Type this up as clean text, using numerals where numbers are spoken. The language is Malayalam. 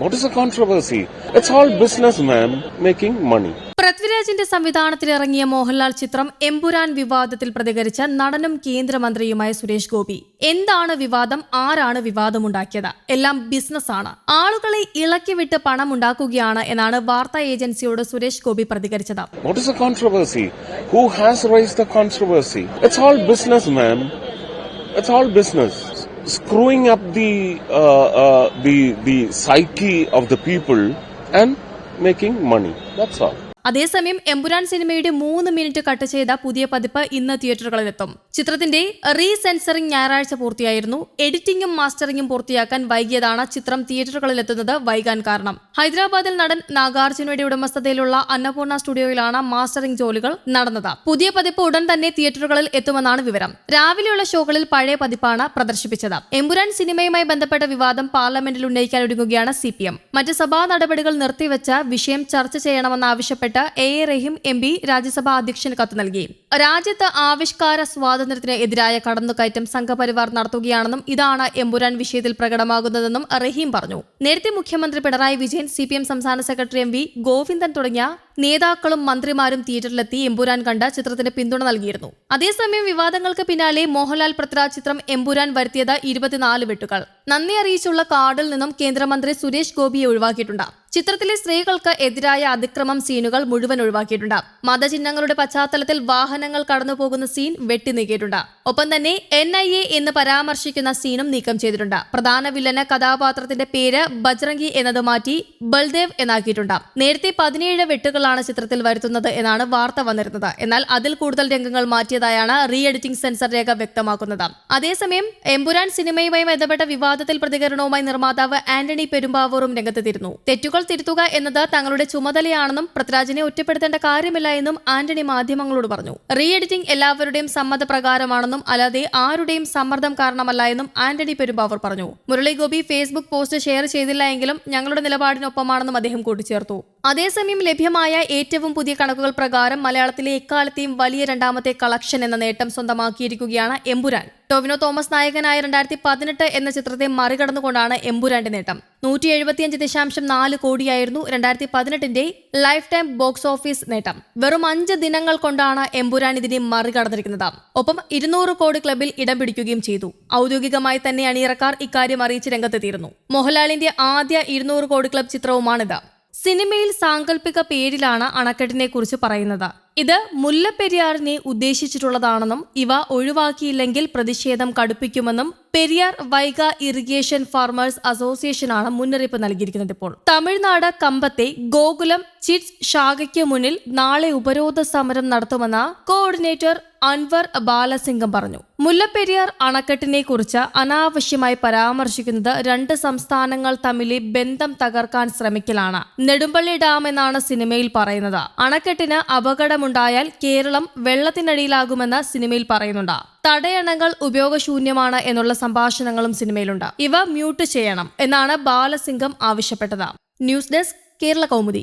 What is the controversy? It's all businessmen making money. പൃഥ്വിരാജിന്റെ സംവിധാനത്തിലിറങ്ങിയ മോഹൻലാൽ ചിത്രം എമ്പുരാൻ വിവാദത്തിൽ പ്രതികരിച്ച നടനും കേന്ദ്രമന്ത്രിയുമായ സുരേഷ് ഗോപി. എന്താണ് വിവാദം? ആരാണ് വിവാദമുണ്ടാക്കിയത്? എല്ലാം ബിസിനസ്സാണ്. ആളുകളെ ഇളക്കിവിട്ട് പണമുണ്ടാക്കുകയാണ് എന്നാണ് വാർത്താ ഏജൻസിയോട് സുരേഷ് ഗോപി പ്രതികരിച്ചത്. What is the controversy? Who has raised the controversy? It's all businessmen. It's all business. Screwing up the psyche of the people and making money. That's all. അതേസമയം എമ്പുരാൻ സിനിമയുടെ 3 മിനിറ്റ് കട്ട് ചെയ്ത പുതിയ പതിപ്പ് ഇന്ന് തിയേറ്ററുകളിലെത്തും. ചിത്രത്തിന്റെ റീസെൻസറിംഗ് ഞായറാഴ്ച പൂർത്തിയായിരുന്നു. എഡിറ്റിംഗും മാസ്റ്ററിംഗും പൂർത്തിയാക്കാൻ വൈകിയതാണ് ചിത്രം തിയേറ്ററുകളിലെത്തുന്നത് വൈകാൻ കാരണം. ഹൈദരാബാദിൽ നടൻ നാഗാർജുനയുടെ ഉടമസ്ഥതയിലുള്ള അന്നപൂർണ സ്റ്റുഡിയോയിലാണ് മാസ്റ്ററിംഗ് ജോലികൾ നടന്നത്. പുതിയ പതിപ്പ് ഉടൻ തന്നെ തിയേറ്ററുകളിൽ എത്തുമെന്നാണ് വിവരം. രാവിലെയുള്ള ഷോകളിൽ പഴയ പതിപ്പാണ് പ്രദർശിപ്പിച്ചത്. എമ്പുരാൻ സിനിമയുമായി ബന്ധപ്പെട്ട വിവാദം പാർലമെന്റിൽ ഉന്നയിക്കാൻ ഒരുങ്ങുകയാണ് CPM. മറ്റ് സഭാ നടപടികൾ നിർത്തിവെച്ച വിഷയം ചർച്ച ചെയ്യണമെന്നാവശ്യപ്പെട്ട് A. റഹീം MP രാജ്യസഭാ അധ്യക്ഷന് കത്ത് നൽകി. രാജ്യത്ത് ആവിഷ്കാര സ്വാതന്ത്ര്യത്തിന് എതിരായ കടന്നുകയറ്റം സംഘപരിവാർ നടത്തുകയാണെന്നും ഇതാണ് എമ്പുരാൻ വിഷയത്തിൽ പ്രകടമാകുന്നതെന്നും റഹീം പറഞ്ഞു. നേരത്തെ മുഖ്യമന്ത്രി പിണറായി വിജയൻ, CPM സംസ്ഥാന സെക്രട്ടറി MV ഗോവിന്ദൻ തുടങ്ങിയ നേതാക്കളും മന്ത്രിമാരും തിയേറ്ററിലെത്തി എമ്പുരാൻ കണ്ട് ചിത്രത്തിന് പിന്തുണ നൽകിയിരുന്നു. അതേസമയം വിവാദങ്ങൾക്ക് പിന്നാലെ മോഹൻലാൽ പൃഥ്വിരാജ് ചിത്രം എമ്പുരാൻ വരുത്തിയത് 24 വെട്ടുകൾ. നന്ദി അറിയിച്ചുള്ള കാർഡിൽ നിന്നും കേന്ദ്രമന്ത്രി സുരേഷ് ഗോപിയെ ഒഴിവാക്കിയിട്ടുണ്ട്. ചിത്രത്തിലെ സ്ത്രീകൾക്ക് എതിരായ അതിക്രമം സീനുകൾ മുഴുവൻ ഒഴിവാക്കിയിട്ടുണ്ട്. മതചിഹ്നങ്ങളുടെ പശ്ചാത്തലത്തിൽ വാഹനങ്ങൾ കടന്നുപോകുന്ന സീൻ വെട്ടി നീക്കിയിട്ടുണ്ട്. ഒപ്പം തന്നെ NIA എന്ന് പരാമർശിക്കുന്ന സീനും നീക്കം ചെയ്തിട്ടുണ്ട്. പ്രധാന വില്ലന് കഥാപാത്രത്തിന്റെ പേര് ബജ്രംഗി എന്നത് മാറ്റി ബൽദേവ് എന്നാക്കിയിട്ടുണ്ട്. നേരത്തെ 17 വെട്ടുകളാണ് ചിത്രത്തിൽ വരുത്തുന്നത് എന്നാണ് വാർത്ത വന്നിരുന്നത്. എന്നാൽ അതിൽ കൂടുതൽ രംഗങ്ങൾ മാറ്റിയതായാണ് റീ എഡിറ്റിംഗ് സെൻസർ രേഖ വ്യക്തമാക്കുന്നത്. അതേസമയം എമ്പുരാൻ സിനിമയുമായി ബന്ധപ്പെട്ട വിവാദത്തിൽ പ്രതികരണവുമായി നിർമ്മാതാവ് ആന്റണി പെരുമ്പാവൂറും രംഗത്തെത്തിയിരുന്നു. തെറ്റുകൾ തിരുത്തുക എന്നത് തങ്ങളുടെ ചുമതലയാണെന്നും പൃഥ്വിരാജിനെ ഒറ്റപ്പെടുത്തേണ്ട കാര്യമില്ല എന്നും ആന്റണി മാധ്യമങ്ങളോട് പറഞ്ഞു. റീ എഡിറ്റിംഗ് എല്ലാവരുടെയും സമ്മതപ്രകാരമാണെന്നും അല്ലാതെ ആരുടെയും സമ്മർദ്ദം കാരണമല്ല എന്നും ആന്റണി പെരുമ്പാവൂർ പറഞ്ഞു. Murali Gopi Facebook post share ചെയ്തില്ല എങ്കിലും ഞങ്ങളുടെ നിലപാടിനൊപ്പമാണെന്നും അദ്ദേഹം കൂട്ടിച്ചേർത്തു. അതേസമയം ലഭ്യമായ ഏറ്റവും പുതിയ കണക്കുകൾ പ്രകാരം മലയാളത്തിലെ എക്കാലത്തെയും വലിയ രണ്ടാമത്തെ കളക്ഷൻ എന്ന നേട്ടം സ്വന്തമാക്കിയിരിക്കുകയാണ് എമ്പുരാൻ. ടൊവിനോ തോമസ് നായകനായ 2018 എന്ന ചിത്രത്തെ മറികടന്നുകൊണ്ടാണ് എമ്പുരാന്റെ നേട്ടം. 175.4 കോടിയായിരുന്നു 2018 ലൈഫ് ടൈം ബോക്സ് ഓഫീസ് നേട്ടം. വെറും 5 ദിനങ്ങൾ കൊണ്ടാണ് എമ്പുരാൻ ഇതിനെ മറികടന്നിരിക്കുന്നത്. ഒപ്പം 200 കോടി ക്ലബിൽ ഇടം പിടിക്കുകയും ചെയ്തു. ഔദ്യോഗികമായി തന്നെ അണിയറക്കാർ ഇക്കാര്യം അറിയിച്ച് രംഗത്തെത്തിയിരുന്നു. മോഹൻലാലിന്റെ ആദ്യ 200 കോടി ക്ലബ് ചിത്രവുമാണിത്. സിനിമയിൽ സാങ്കല്പിക പേരിലാണ് അണക്കെട്ടിനെ കുറിച്ച് പറയുന്നത്. ഇത് മുല്ലപ്പെരിയാറിനെ ഉദ്ദേശിച്ചിട്ടുള്ളതാണെന്നും ഇവ ഒഴിവാക്കിയില്ലെങ്കിൽ പ്രതിഷേധം കടുപ്പിക്കുമെന്നും പെരിയാർ വൈഗ ഇറിഗേഷൻ ഫാർമേഴ്സ് അസോസിയേഷനാണ് മുന്നറിയിപ്പ് നൽകിയിരിക്കുന്നത്. ഇപ്പോൾ തമിഴ്നാട് കമ്പത്തെ ഗോകുലം ചിറ്റ്സ് ശാഖയ്ക്ക് മുന്നിൽ നാളെ ഉപരോധ സമരം നടത്തുമെന്ന് കോർഡിനേറ്റർ അൻവർ ബാലസിംഗം പറഞ്ഞു. മുല്ലപ്പെരിയാർ അണക്കെട്ടിനെ കുറിച്ച് അനാവശ്യമായി പരാമർശിക്കുന്നത് 2 സംസ്ഥാനങ്ങൾ തമ്മിലെ ബന്ധം തകർക്കാൻ ശ്രമിക്കലാണ്. നെടുമ്പള്ളി ഡാം എന്നാണ് സിനിമയിൽ പറയുന്നത്. അണക്കെട്ടിന് അപകടമുണ്ടായാൽ കേരളം വെള്ളത്തിനടിയിലാകുമെന്ന് സിനിമയിൽ പറയുന്നുണ്ട്. തടയണകൾ ഉപയോഗശൂന്യമാണ് എന്നുള്ള സംഭാഷണങ്ങളും സിനിമയിലുണ്ട്. ഇവ മ്യൂട്ട് ചെയ്യണം എന്നാണ് ബാലസിംഗം ആവശ്യപ്പെട്ടത്. News desk Kerala Kaumudi.